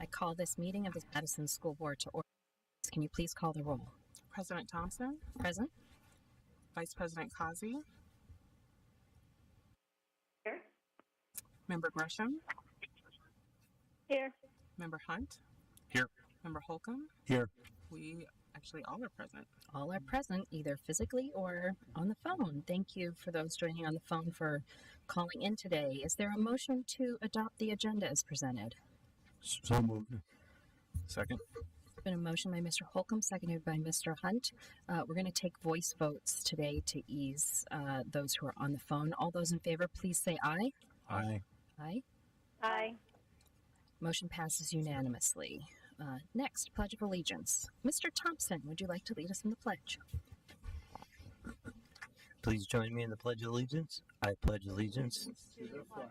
I call this meeting of the Madison School Board to order. Can you please call the roll? President Thompson, Present. Vice President Kazi, Here. Member Gresham, Here. Member Hunt, Here. Member Holcomb. Here. We actually all are present. All are present, either physically or on the phone. Thank you for those joining on the phone for calling in today. Is there a motion to adopt the agenda as presented? So moved. Second. There's been a motion by Mr. Holcomb, seconded by Mr. Hunt. We're going to take voice votes today to ease those who are on the phone. All those in favor, please say aye. Aye. Aye. Aye. Motion passes unanimously. Next, Pledge of Allegiance. Mr. Thompson, would you like to lead us in the pledge? Please join me in the Pledge of Allegiance. I pledge allegiance to the flag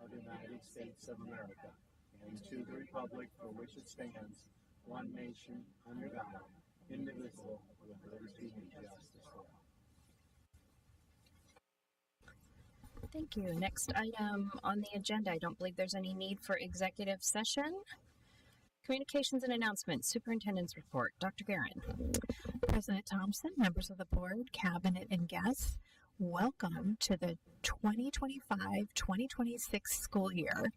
of the United States of America and to the republic for which it stands, one nation, under God, indivisible, with liberty and justice for all. Thank you. Next item on the agenda. I don't believe there's any need for executive session. Communications and announcements. Superintendent's report. Dr. Guerin. President Thompson, members of the board, cabinet, and guests, welcome to the 2025-2026 school year.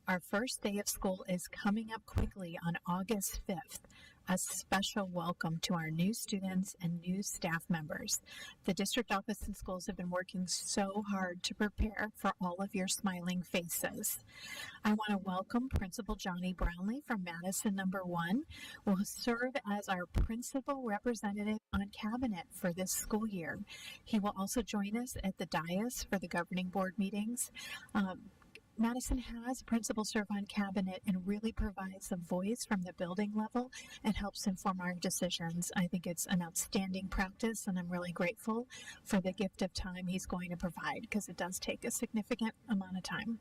Our first day of school is coming up quickly on August 5th. A special welcome to our new students and new staff members. The district office and schools have been working so hard to prepare for all of your smiling faces. I want to welcome Principal Johnny Brownlee from Madison number 1, who will serve as our principal representative on cabinet for this school year. He will also join us at the dais for the governing board meetings. Madison has principals serve on cabinet and really provides a voice from the building level and helps inform our decisions. I think it's an outstanding practice, and I'm really grateful for the gift of time he's going to provide, because it does take a significant amount of time.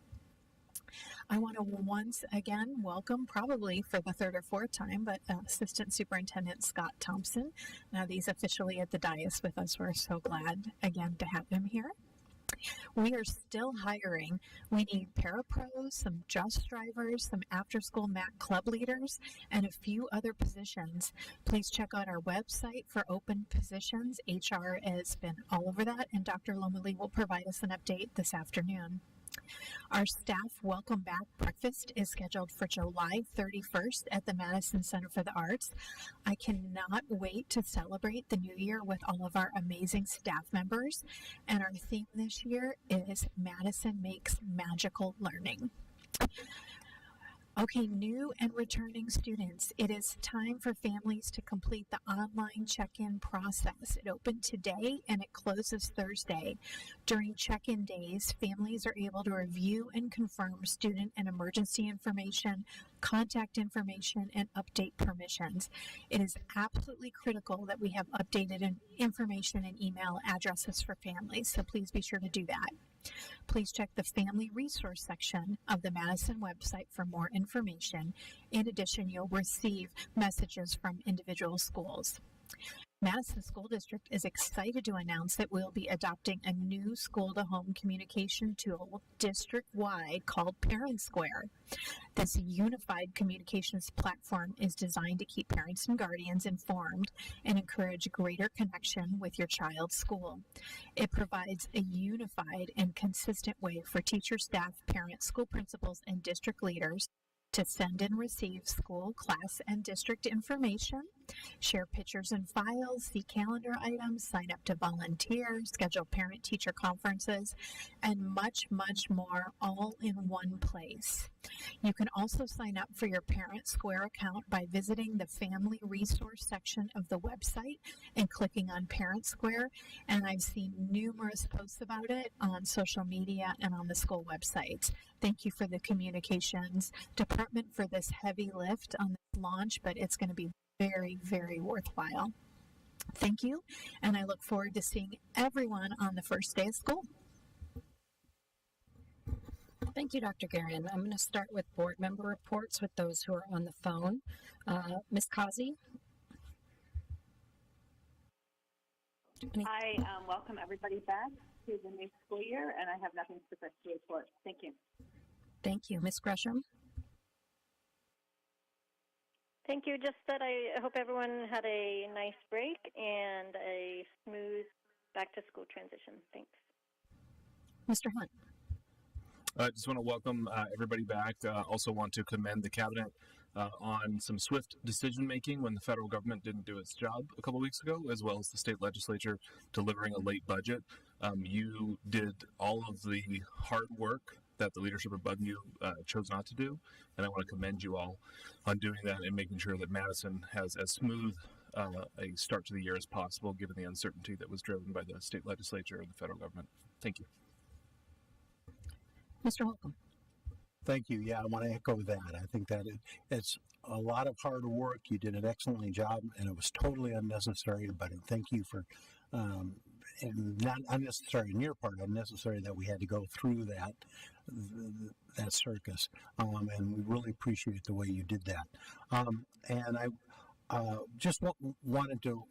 I want to once again welcome, probably for the third or fourth time, but Assistant Superintendent Scott Thompson. Now that he's officially at the dais with us, we're so glad again to have him here. We are still hiring. We need parapros, some just drivers, some after-school MAC club leaders, and a few other positions. Please check out our website for open positions. HR has been all over that, and Dr. Lomeli will provide us an update this afternoon. Our staff welcome back breakfast is scheduled for July 31st at the Madison Center for the Arts. I cannot wait to celebrate the new year with all of our amazing staff members. And our theme this year is Madison Makes Magical Learning. Okay, new and returning students, it is time for families to complete the online check-in process. It opened today and it closes Thursday. During check-in days, families are able to review and confirm student and emergency information, contact information, and update permissions. It is absolutely critical that we have updated information and email addresses for families, so please be sure to do that. Please check the Family Resource section of the Madison website for more information. In addition, you'll receive messages from individual schools. Madison School District is excited to announce that we'll be adopting a new school-to-home communication tool district-wide called Parent Square. This unified communications platform is designed to keep parents and guardians informed and encourage greater connection with your child's school. It provides a unified and consistent way for teachers, staff, parents, school principals, and district leaders to send and receive school, class, and district information, share pictures and files, see calendar items, sign up to volunteer, schedule parent-teacher conferences, and much, much more, all in one place. You can also sign up for your Parent Square account by visiting the Family Resource section of the website and clicking on Parent Square, and I've seen numerous posts about it on social media and on the school websites. Thank you for the communications department for this heavy lift on this launch, but it's going to be very, very worthwhile. Thank you, and I look forward to seeing everyone on the first day of school. Thank you, Dr. Guerin. I'm going to start with board member reports with those who are on the phone. Ms. Kazi. I welcome everybody back to the new school year, and I have nothing specific to report. Thank you. Thank you. Ms. Gresham. Thank you. Just that I hope everyone had a nice break and a smooth back-to-school transition. Thanks. Mr. Hunt. I just want to welcome everybody back. Also want to commend the cabinet on some swift decision making when the federal government didn't do its job a couple weeks ago, as well as the state legislature delivering a late budget. You did all of the hard work that the leadership above you chose not to do, and I want to commend you all on doing that and making sure that Madison has as smooth a start to the year as possible, given the uncertainty that was driven by the state legislature and the federal government. Thank you. Mr. Holcomb. Thank you. Yeah, I want to echo that. I think that it's a lot of hard work. You did an excellent job, and it was totally unnecessary. But thank you for, and not unnecessary on your part, unnecessary that we had to go through that circus. And we really appreciate the way you did that. And I just wanted to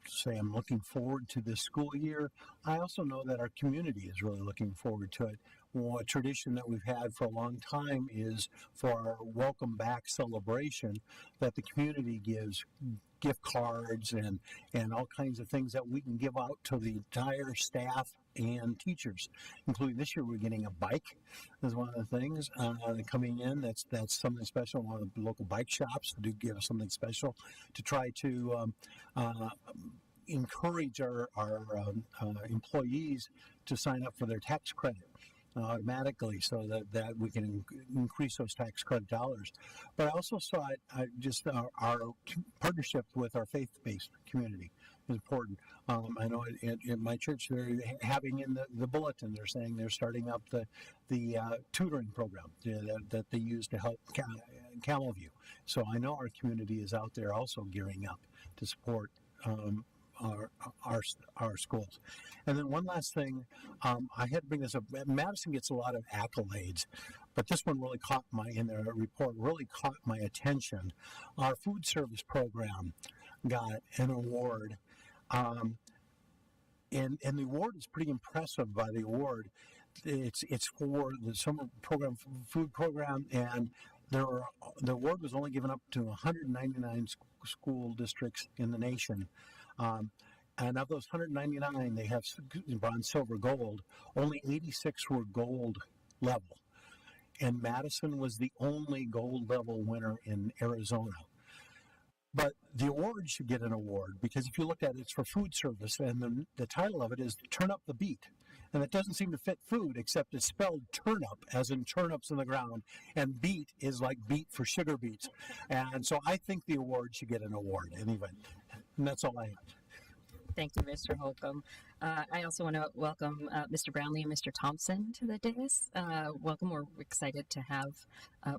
say I'm looking forward to this school year. I also know that our community is really looking forward to it. Well, a tradition that we've had for a long time is for our welcome back celebration that the community gives gift cards and all kinds of things that we can give out to the entire staff and teachers, including this year we're getting a bike is one of the things coming in. That's something special. One of the local bike shops do give us something special to try to encourage our employees to sign up for their tax credit automatically, so that we can increase those tax credit dollars. But I also saw it, just our partnership with our faith-based community is important. I know in my church they're having in the bulletin, they're saying they're starting up the tutoring program that they use to help Camel View. So I know our community is out there also gearing up to support our schools. And then one last thing, I had to bring this up. Madison gets a lot of accolades, but this one really in the report really caught my attention. Our food service program got an award, and the award is pretty impressive. By the award, it's for the summer program, food program, and the award was only given up to 199 school districts in the nation. And of those 199, they have bronze, silver, gold. Only 86 were gold level. And Madison was the only gold level winner in Arizona. But the award should get an award, because if you look at it, it's for food service, and the title of it is Turn Up the Beat. And it doesn't seem to fit food, except it's spelled turnip, as in turnips in the ground, and beet is like beet for sugar beets. And so I think the award should get an award anyway. And that's all I have. Thank you, Mr. Holcomb. I also want to welcome Mr. Brownlee and Mr. Thompson to the dais. Welcome. We're excited to have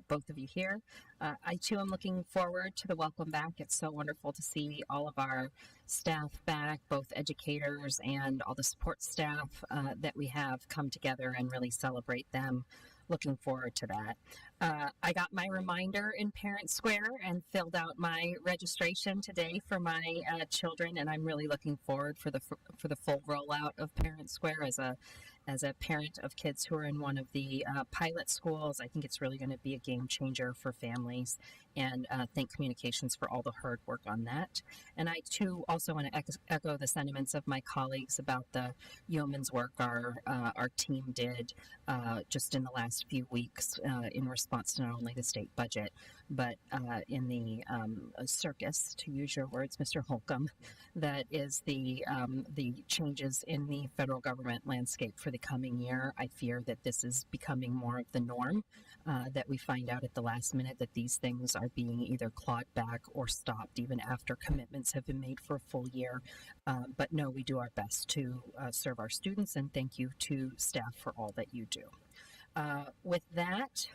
both of you here. I, too, am looking forward to the welcome back. It's so wonderful to see all of our staff back, both educators and all the support staff that we have come together and really celebrate them. Looking forward to that. I got my reminder in Parent Square and filled out my registration today for my children, and I'm really looking forward for the full rollout of Parent Square as a parent of kids who are in one of the pilot schools. I think it's really going to be a game changer for families, and thank Communications for all the hard work on that. And I too also want to echo the sentiments of my colleagues about the yeoman's work our team did just in the last few weeks in response to not only the state budget, but in the circus, to use your words, Mr. Holcomb, that is the changes in the federal government landscape for the coming year. I fear that this is becoming more of the norm, that we find out at the last minute that these things are being either clawed back or stopped even after commitments have been made for a full year. But no, we do our best to serve our students, and thank you to staff for all that you do. With that,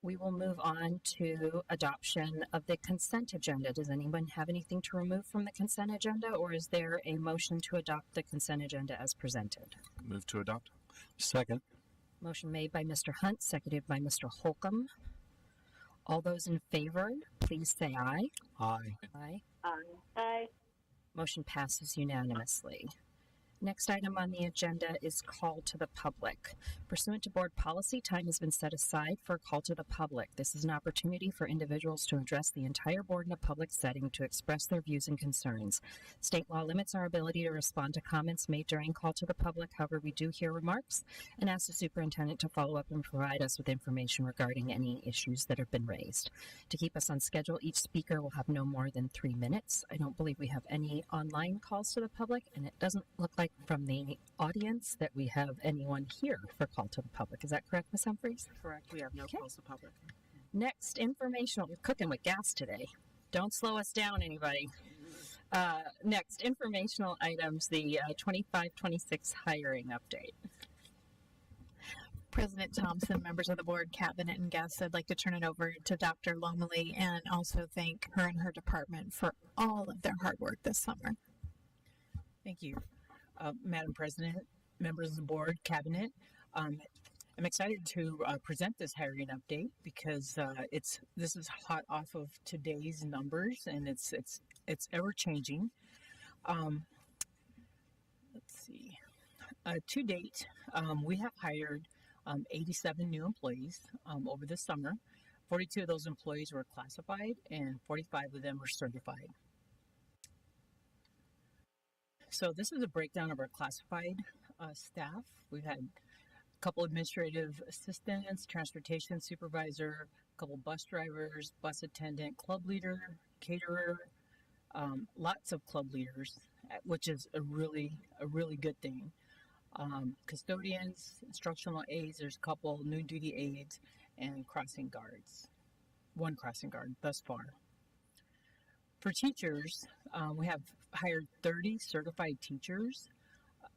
we will move on to adoption of the consent agenda. Does anyone have anything to remove from the consent agenda, or is there a motion to adopt the consent agenda as presented? Move to adopt. Second. Motion made by Mr. Hunt, seconded by Mr. Holcomb. All those in favor, please say aye. Aye. Aye. Aye. Motion passes unanimously. Next item on the agenda is call to the public. Pursuant to board policy, time has been set aside for a call to the public. This is an opportunity for individuals to address the entire board in a public setting to express their views and concerns. State law limits our ability to respond to comments made during call to the public. However, we do hear remarks and ask the superintendent to follow up and provide us with information regarding any issues that have been raised. To keep us on schedule, each speaker will have no more than 3 minutes. I don't believe we have any online calls to the public, and it doesn't look like from the audience that we have anyone here for call to the public. Is that correct, Ms. Humphries? Correct. We have no Okay. calls to public. Next, informational. We're cooking with gas today. Don't slow us down, anybody. Next, informational items, the 25-26 hiring update. President Thompson, members of the board, cabinet, and guests, I'd like to turn it over to Dr. Lomeli and also thank her and her department for all of their hard work this summer. Thank you, Madam President, members of the board, cabinet. I'm excited to present this hiring update because this is hot off of today's numbers and it's ever changing. Let's see. To date, we have hired 87 new employees over the summer. 42 of those employees were classified and 45 of them were certified. So this is a breakdown of our classified staff. We've had a couple administrative assistants, transportation supervisor, a couple bus drivers, bus attendant, club leader, caterer, lots of club leaders, which is a really good thing. Custodians, instructional aides, there's a couple noon duty aides, and crossing guards. One crossing guard thus far. For teachers, we have hired 30 certified teachers,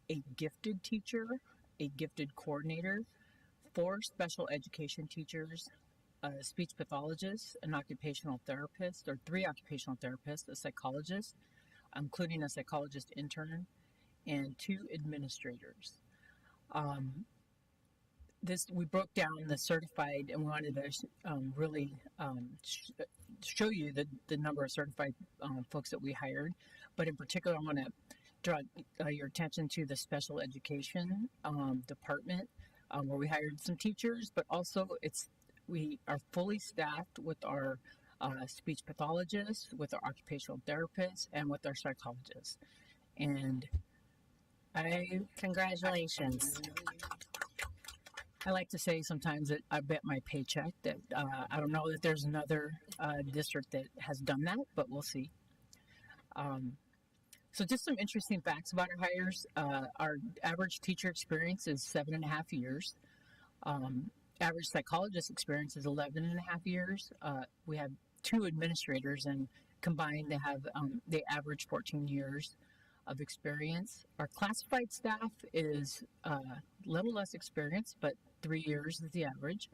a gifted teacher, a gifted coordinator, 4 special education teachers, a speech pathologist, an occupational therapist, or 3 occupational therapists, a psychologist, including a psychologist intern, and 2 administrators. We broke down the certified, and we wanted to really show you the number of certified folks that we hired. But in particular, I want to draw your attention to the special education department, where we hired some teachers, but also we are fully staffed with our speech pathologists, with our occupational therapists, and with our psychologists. And Congratulations. I like to say sometimes that I bet my paycheck that I don't know that there's another district that has done that, but we'll see. So just some interesting facts about our hires. Our average teacher experience is 7.5 years. Average psychologist experience is 11.5 years. We have 2 administrators, and combined they average 14 years of experience. Our classified staff is a little less experienced, but 3 years is the average.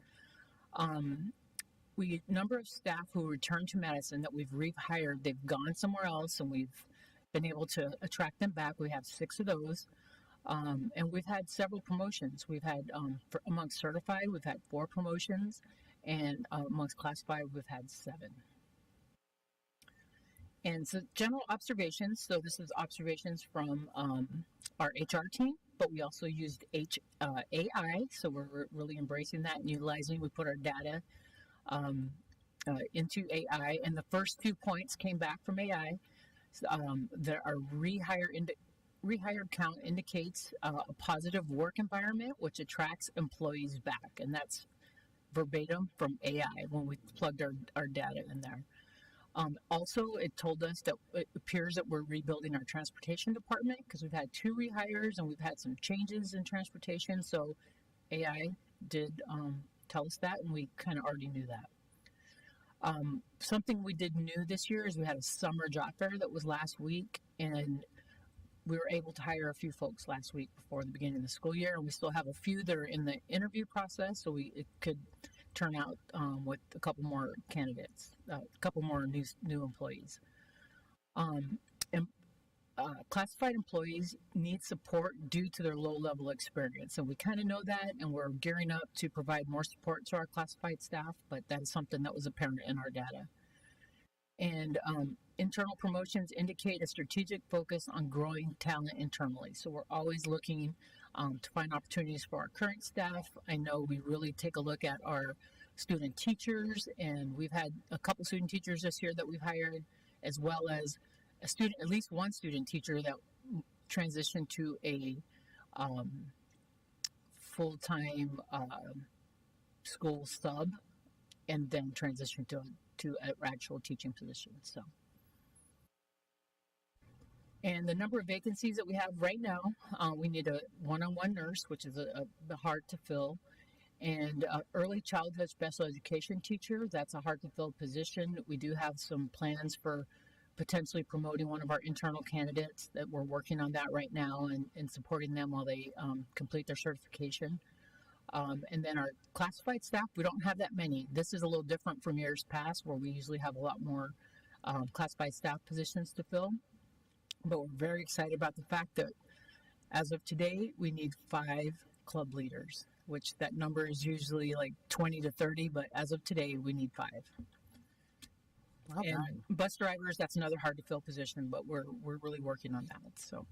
Number of staff who return to Madison that we've rehired, they've gone somewhere else, and we've been able to attract them back. We have 6 of those. And we've had several promotions. We've had, amongst certified, we've had 4 promotions, and amongst classified, we've had 7. And so general observations, so this is observations from our HR team, but we also used AI, so we're really embracing that and utilizing. We put our data into AI, and the first 2 points came back from AI. Our rehire count indicates a positive work environment, which attracts employees back, and that's verbatim from AI when we plugged our data in there. Also, it told us that it appears that we're rebuilding our transportation department because we've had 2 rehires and we've had some changes in transportation. So AI did tell us that, and we kind of already knew that. Something we did new this year is we had a summer job fair that was last week, and we were able to hire a few folks last week before the beginning of the school year, and we still have a few that are in the interview process, so it could turn out with a couple more candidates, a couple more new employees. Classified employees need support due to their low level experience, and we kind of know that, and we're gearing up to provide more support to our classified staff, but that is something that was apparent in our data. And internal promotions indicate a strategic focus on growing talent internally. So we're always looking to find opportunities for our current staff. I know we really take a look at our student teachers, and we've had a couple student teachers this year that we've hired, as well as at least one student teacher that transitioned to a full-time school sub, and then transitioned to an actual teaching position. So, and the number of vacancies that we have right now, we need a one-on-one nurse, which is a hard to fill, and early childhood special education teacher. That's a hard to fill position. We do have some plans for potentially promoting one of our internal candidates that we're working on that right now and supporting them while they complete their certification. And then our classified staff, we don't have that many. This is a little different from years past where we usually have a lot more classified staff positions to fill. But we're very excited about the fact that as of today, we need 5 club leaders, which that number is usually like 20 to 30, but as of today, we need 5. Well and done. bus drivers, that's another hard to fill position, but we're really working on that. So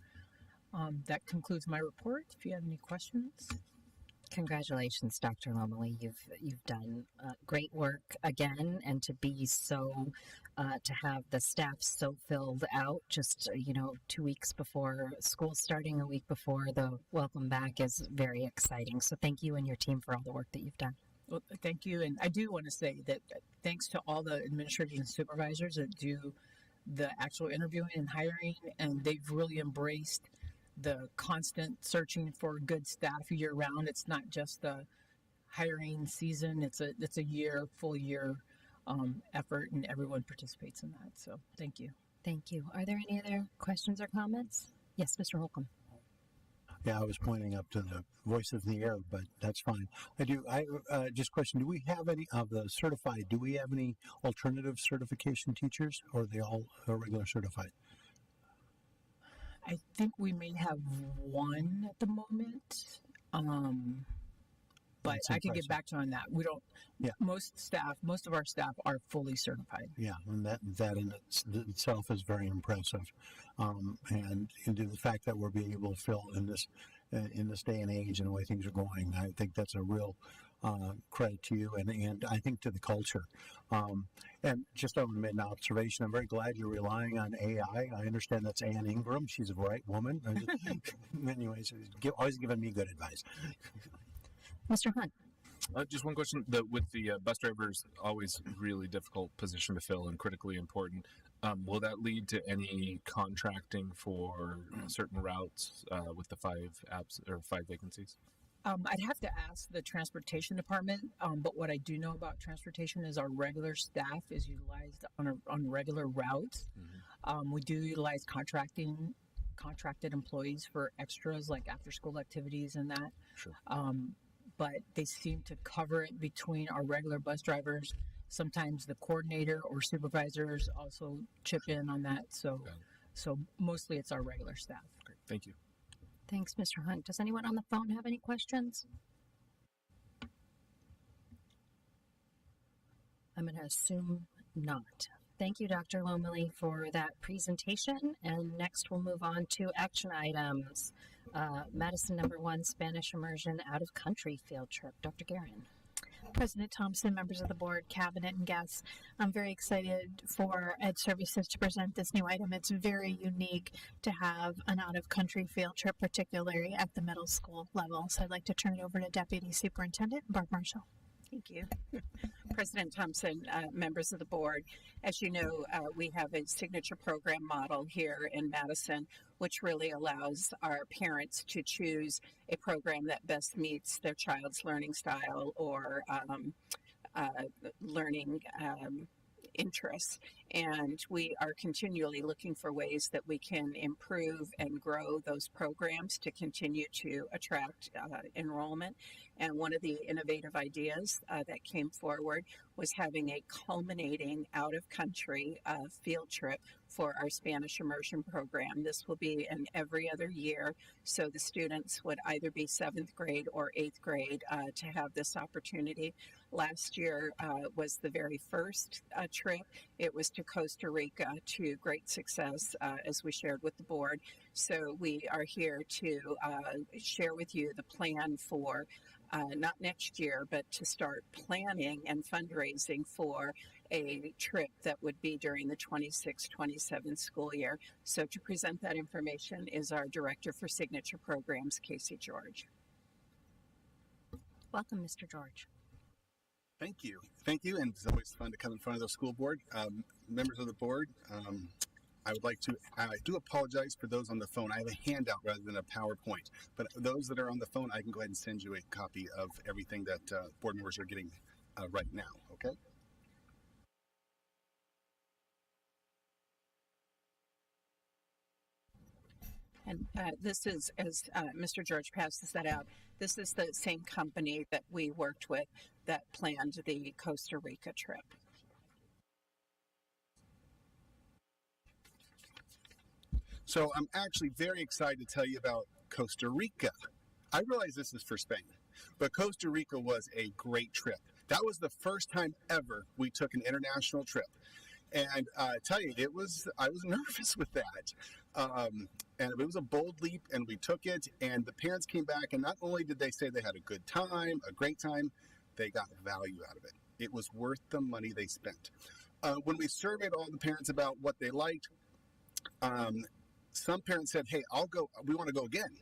that concludes my report. If you have any questions. Congratulations, Dr. Lomley. You've done great work again, and to be so to have the staff so filled out just 2 weeks before school starting, a week before the welcome back is very exciting. So thank you and your team for all the work that you've done. Well, thank you, and I do want to say that thanks to all the administrators and supervisors that do the actual interviewing and hiring, and they've really embraced the constant searching for good staff year round. It's not just the hiring season; it's a full year effort, and everyone participates in that. So, thank you. Thank you. Are there any other questions or comments? Yes, Mr. Holcomb. Yeah, I was pointing up to the voice of the air, but that's fine. I just question, do we have any of the certified, do we have any alternative certification teachers, or are they all regular certified? I think we may have one at the moment, but That's I can get impressive. back to you on that. We don't. Yeah. Most of our staff are fully certified. Yeah, and that in itself is very impressive, and the fact that we're being able to fill in this day and age and the way things are going, I think that's a real credit to you, and I think to the culture. And just to make an observation, I'm very glad you're relying on AI. I understand that's Ann Ingram. She's a bright woman. Anyways, always giving me good advice. Mr. Hunt. Just one question. With the bus drivers, always really difficult position to fill and critically important. Will that lead to any contracting for certain routes with the 5 apps or 5 vacancies? I'd have to ask the transportation department, but what I do know about transportation is our regular staff is utilized on regular routes. Mm-hmm. We do utilize contracted employees for extras like after school activities and that. Sure. But they seem to cover it between our regular bus drivers. Sometimes the coordinator or supervisors also chip in on that. So mostly it's our regular staff. Great. Thank you. Thanks, Mr. Hunt. Does anyone on the phone have any questions? I'm going to assume not. Thank you, Dr. Lomley, for that presentation. And next we'll move on to action items. Madison number 1, Spanish immersion out of country field trip. Dr. Guerin. President Thompson, members of the board, cabinet, and guests, I'm very excited for Ed Services to present this new item. It's very unique to have an out-of-country field trip, particularly at the middle school level. So I'd like to turn it over to Deputy Superintendent Barb Marshall. Thank you. President Thompson, members of the board, as you know, we have a signature program model here in Madison, which really allows our parents to choose a program that best meets their child's learning style or learning interests. And we are continually looking for ways that we can improve and grow those programs to continue to attract enrollment. And one of the innovative ideas that came forward was having a culminating out-of-country field trip for our Spanish immersion program. This will be an every other year, so the students would either be 7th grade or 8th grade to have this opportunity. Last year was the very first trip. It was to Costa Rica to great success, as we shared with the board. So we are here to share with you the plan for not next year, but to start planning and fundraising for a trip that would be during the 26-27 school year. So to present that information is our Director for Signature Programs, Casey George. Welcome, Mr. George. Thank you. Thank you. And it's always fun to come in front of the school board. Members of the board, I do apologize for those on the phone. I have a handout rather than a PowerPoint. But those that are on the phone, I can go ahead and send you a copy of everything that board members are getting right now, okay? And this is, as Mr. George passes that out, this is the same company that we worked with that planned the Costa Rica trip. So I'm actually very excited to tell you about Costa Rica. I realize this is for Spain, but Costa Rica was a great trip. That was the first time ever we took an international trip. And I tell you, I was nervous with that. And it was a bold leap, and we took it, and the parents came back, and not only did they say they had a good time, a great time, they got value out of it. It was worth the money they spent. When we surveyed all the parents about what they liked, some parents said, hey, I'll go, we want to go again.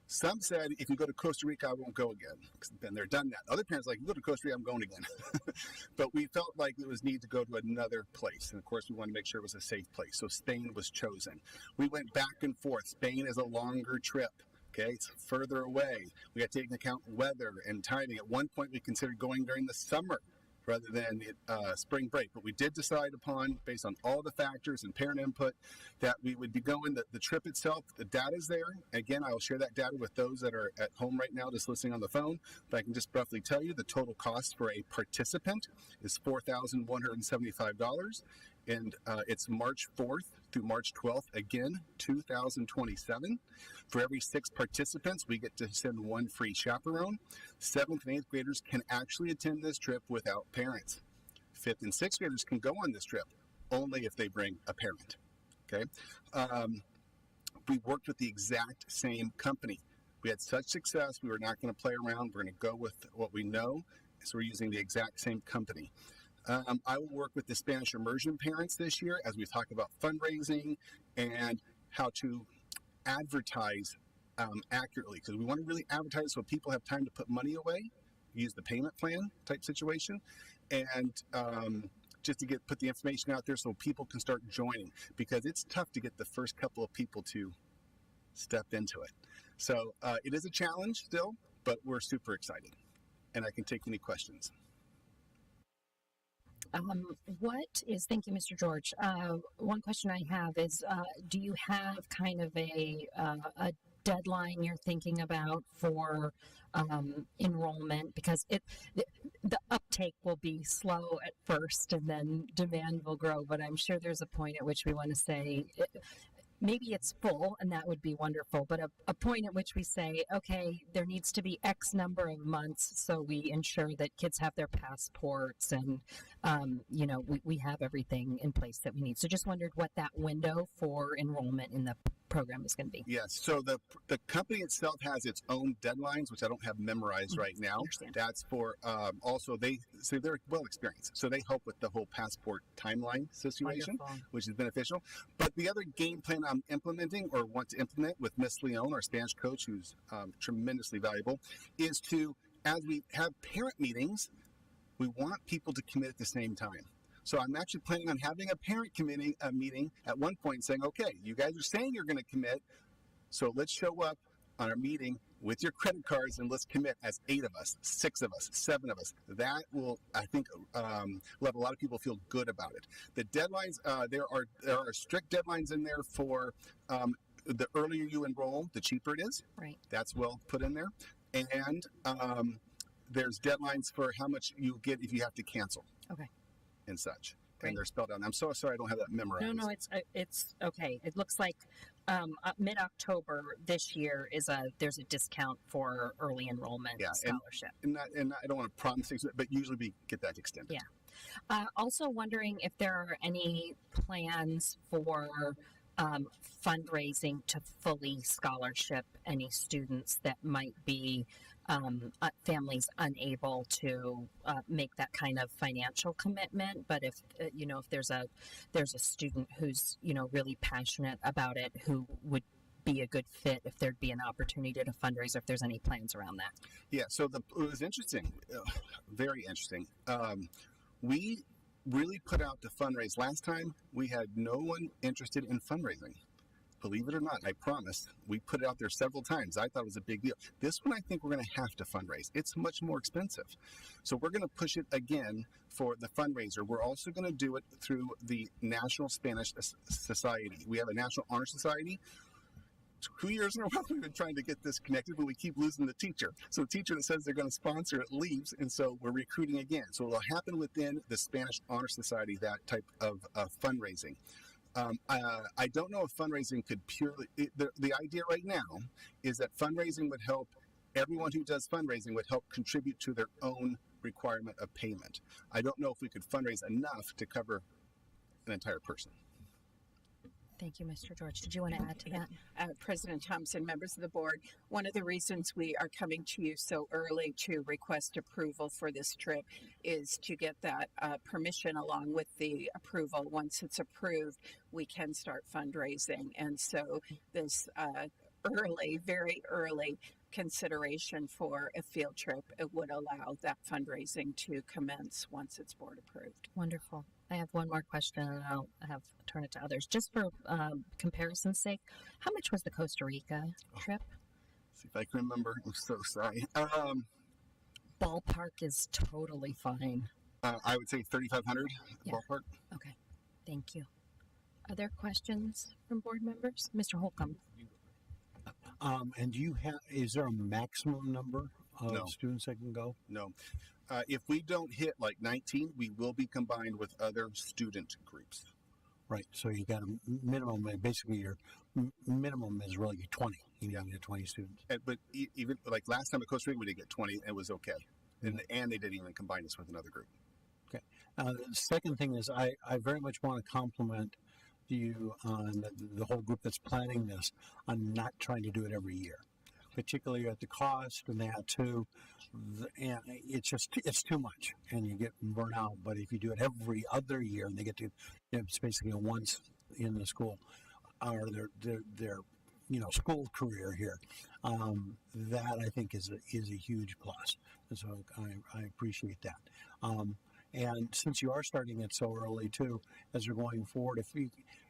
Some said, if you go to Costa Rica, I won't go again. Then they're done that. Other parents like, you go to Costa Rica, I'm going again. But we felt like it was need to go to another place. And of course, we wanted to make sure it was a safe place. So Spain was chosen. We went back and forth. Spain is a longer trip. Okay, it's further away. We got to take into account weather and timing. At one point, we considered going during the summer rather than spring break. But we did decide upon, based on all the factors and parent input, that we would be going. The trip itself, the data's there. Again, I will share that data with those that are at home right now just listening on the phone. But I can just roughly tell you the total cost for a participant is $4,175. And it's March 4th through March 12th, again, 2027. For every 6 participants, we get to send 1 free chaperone. 7th and 8th graders can actually attend this trip without parents. 5th and 6th graders can go on this trip only if they bring a parent. Okay. We worked with the exact same company. We had such success, we were not going to play around. We're going to go with what we know. So we're using the exact same company. I will work with the Spanish immersion parents this year as we talk about fundraising and how to advertise accurately, because we want to really advertise so people have time to put money away, use the payment plan type situation, and just to put the information out there so people can start joining, because it's tough to get the first couple of people to step into it. So it is a challenge still, but we're super excited, and I can take any questions. Thank you, Mr. George. One question I have is, do you have kind of a deadline you're thinking about for enrollment? Because the uptake will be slow at first and then demand will grow, but I'm sure there's a point at which we want to say, maybe it's full and that would be wonderful, but a point at which we say, okay, there needs to be X number of months so we ensure that kids have their passports and, we have everything in place that we need. So just wondered what that window for enrollment in the program is going to be. Yes, so the company itself has its own deadlines, which I don't have memorized right now. That's for also they're well experienced, so they help with the whole passport timeline situation. Wonderful. Which is beneficial. But the other game plan I'm implementing or want to implement with Miss Leon, our Spanish coach, who's tremendously valuable, is to, as we have parent meetings, we want people to commit at the same time. So I'm actually planning on having a parent committee meeting at one point saying, okay, you guys are saying you're going to commit, so let's show up on our meeting with your credit cards and let's commit as 8 of us, 6 of us, 7 of us. That will, I think, let a lot of people feel good about it. The deadlines, there are strict deadlines in there for the earlier you enroll, the cheaper it is. Right. That's well put in there. And there's deadlines for how much you get if you have to cancel. Okay. And such. Great. And they're spelled out. I'm so sorry I don't have that memorized. No, it's okay. It looks like Mid-October this year there's a discount for early enrollment scholarship. And I don't want to promise things, but usually we get that extended. Yeah. Also wondering if there are any plans for fundraising to fully scholarship any students that might be families unable to make that kind of financial commitment. But if if there's a student who's really passionate about it, who would be a good fit if there'd be an opportunity to fundraise, or if there's any plans around that. Yeah, so it was interesting, very interesting. We really put out to fundraise. Last time we had no one interested in fundraising. Believe it or not, I promise. We put it out there several times. I thought it was a big deal. This one, I think we're going to have to fundraise. It's much more expensive. So we're going to push it again for the fundraiser. We're also going to do it through the National Spanish Society. We have a National Honor Society. 2 years in a row we've been trying to get this connected, but we keep losing the teacher. So the teacher that says they're going to sponsor it leaves, and so we're recruiting again. So it'll happen within the Spanish Honor Society, that type of fundraising. I don't know if fundraising could the idea right now is that fundraising would help, everyone who does fundraising would help contribute to their own requirement of payment. I don't know if we could fundraise enough to cover an entire person. Thank you, Mr. George. Did you want to add to that? President Thompson, members of the board, one of the reasons we are coming to you so early to request approval for this trip is to get that permission along with the approval. Once it's approved, we can start fundraising. And so this very early consideration for a field trip, it would allow that fundraising to commence once it's board approved. Wonderful. I have one more question, and I'll turn it to others. Just for comparison's sake, how much was the Costa Rica trip? See if I can remember. I'm so sorry. Ballpark is totally fine. I would say 3,500 ballpark. Okay. Thank you. Other questions from board members? Mr. Holcomb. And is there a maximum number of students that can go? No. If we don't hit like 19, we will be combined with other student groups. Right. So you got a minimum. Basically, your minimum is really 20. You need to get 20 students. But even like last time at Costa Rica, we did get 20. And it was okay. And they didn't even combine us with another group. Okay. The second thing is I very much want to compliment you on the whole group that's planning this on not trying to do it every year, particularly at the cost and that too. And it's too much, and you get burnt out. But if you do it every other year, and they get to, it's basically a once in the school or their school career here. That I think is a huge plus, and so I appreciate that. And since you are starting it so early too, as you're going forward, if we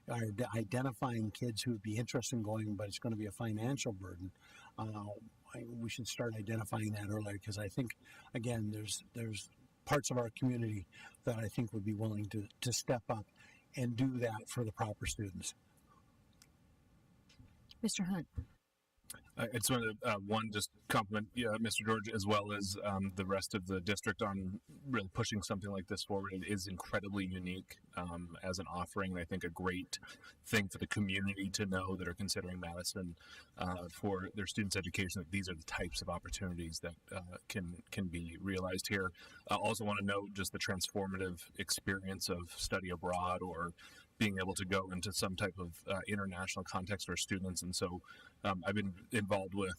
are identifying kids who would be interested in going, but it's going to be a financial burden, we should start identifying that earlier, because I think, again, there's parts of our community that I think would be willing to step up and do that for the proper students. Mr. Hunt. I just wanted to just compliment Mr. George, as well as the rest of the district, on really pushing something like this forward. It is incredibly unique as an offering, and I think a great thing for the community to know that are considering Madison for their students' education, that these are the types of opportunities that can be realized here. I also want to note just the transformative experience of study abroad, or being able to go into some type of international context for students. And so I've been involved with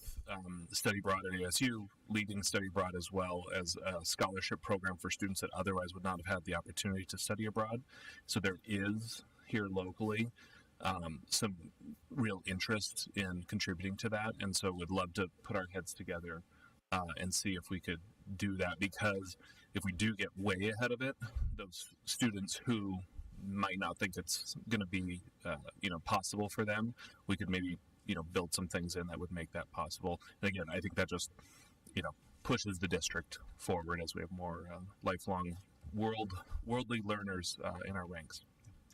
study abroad at ASU, leading study abroad, as well as a scholarship program for students that otherwise would not have had the opportunity to study abroad. So there is here locally some real interest in contributing to that. And so would love to put our heads together and see if we could do that, because if we do get way ahead of it, those students who might not think it's going to be possible for them, we could maybe build some things in that would make that possible. And again, I think that just pushes the district forward as we have more lifelong worldly learners in our ranks.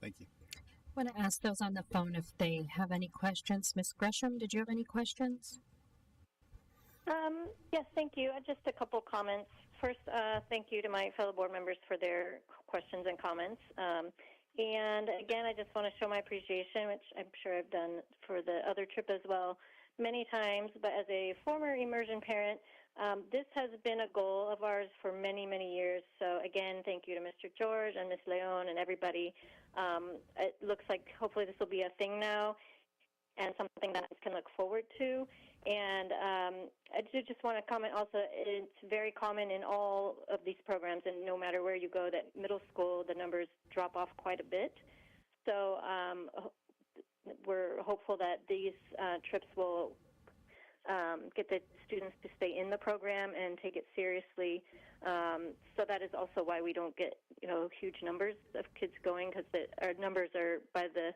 Thank you. I want to ask those on the phone if they have any questions. Ms. Gresham, did you have any questions? Yes, thank you. Just a couple comments. First, thank you to my fellow board members for their questions and comments. And again, I just want to show my appreciation, which I'm sure I've done for the other trip as well many times. But as a former immersion parent, this has been a goal of ours for many, many years. So again, thank you to Mr. George and Ms. Leon and everybody. It looks like hopefully this will be a thing now and something that I can look forward to. And I do just want to comment also, it's very common in all of these programs, and no matter where you go, that middle school, the numbers drop off quite a bit. So we're hopeful that these trips will get the students to stay in the program and take it seriously. So that is also why we don't get, huge numbers of kids going, because our numbers are, by the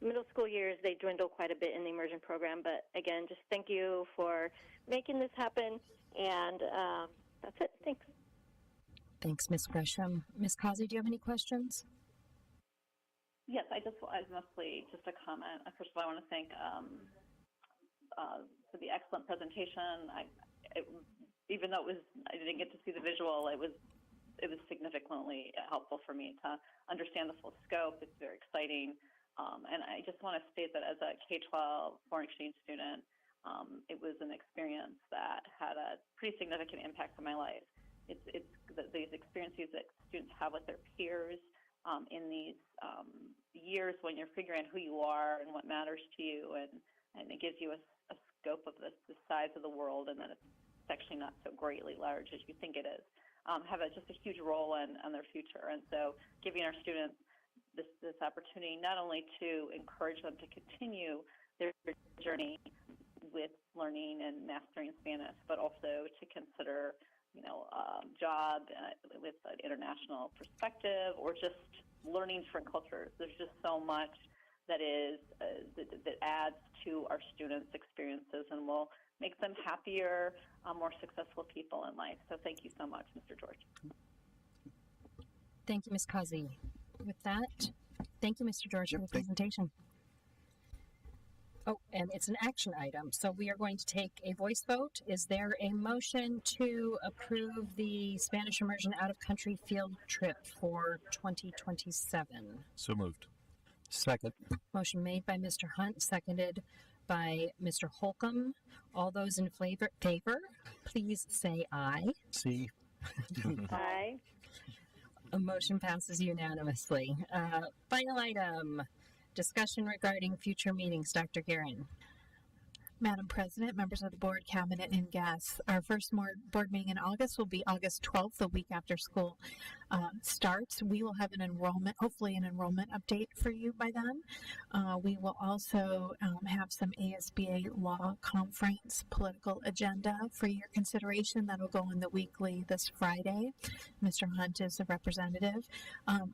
middle school years, they dwindle quite a bit in the immersion program. But again, just thank you for making this happen, and that's it. Thanks. Thanks, Ms. Gresham. Ms. Causey, do you have any questions? Yes, I mostly just a comment. First of all, I want to thank for the excellent presentation. Even though I didn't get to see the visual, it was significantly helpful for me to understand the full scope. It's very exciting. And I just want to state that as a K-12 foreign exchange student, it was an experience that had a pretty significant impact on my life. It's these experiences that students have with their peers in these years when you're figuring out who you are and what matters to you, and it gives you a scope of the size of the world, and that it's actually not so greatly large as you think it is, have just a huge role in their future. And so giving our students this opportunity not only to encourage them to continue their journey with learning and mastering Spanish, but also to consider, job with an international perspective, or just learning different cultures. There's just so much that adds to our students' experiences and will make them happier, more successful people in life. So thank you so much, Mr. George. Thank you, Ms. Causey. With that, thank you, Mr. George, for the presentation. Oh, and it's an action item, so we are going to take a voice vote. Is there a motion to approve the Spanish immersion out-of-country field trip for 2027? So moved. Second. Motion made by Mr. Hunt, seconded by Mr. Holcomb. All those in favor, please say aye. See. Aye. A motion passes unanimously. Final item, discussion regarding future meetings. Dr. Guerin. Madam President, members of the board, cabinet, and guests, our first board meeting in August will be August 12th, the week after school starts. We will have hopefully an enrollment update for you by then. We will also have some ASBA law conference political agenda for your consideration. That'll go in the weekly this Friday. Mr. Hunt is a representative.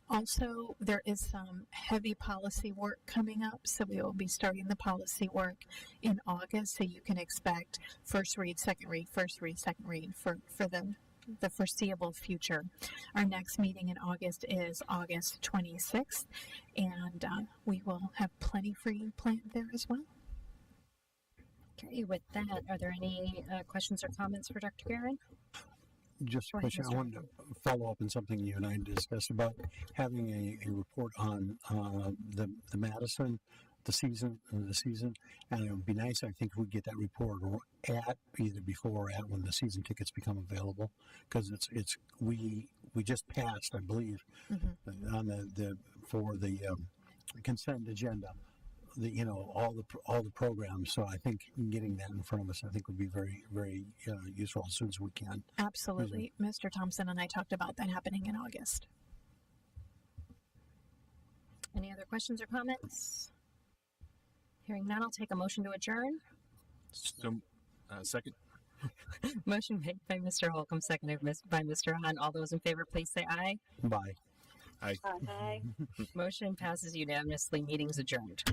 Also, there is some heavy policy work coming up, so we will be starting the policy work in August, so you can expect first read, second read, first read, second read for the foreseeable future. Our next meeting in August is August 26th, and we will have plenty for you planned there as well. Okay, with that, are there any questions or comments for Dr. Guerin? Just a question. I wanted to follow up on something you and I discussed about having a report on the Madison, the season, and it would be nice, I think, if we get that report at either before or at when the season tickets become available, because we just passed, I believe, on the consent agenda, all the programs. So I think getting that in front of us, I think, would be very, very useful as soon as we can. Absolutely. Mr. Thompson and I talked about that happening in August. Any other questions or comments? Hearing none, I'll take a motion to adjourn. Second. Motion made by Mr. Holcomb, seconded by Mr. Hunt. All those in favor, please say aye. Bye. Aye. Aye. Motion passes unanimously. Meeting's adjourned.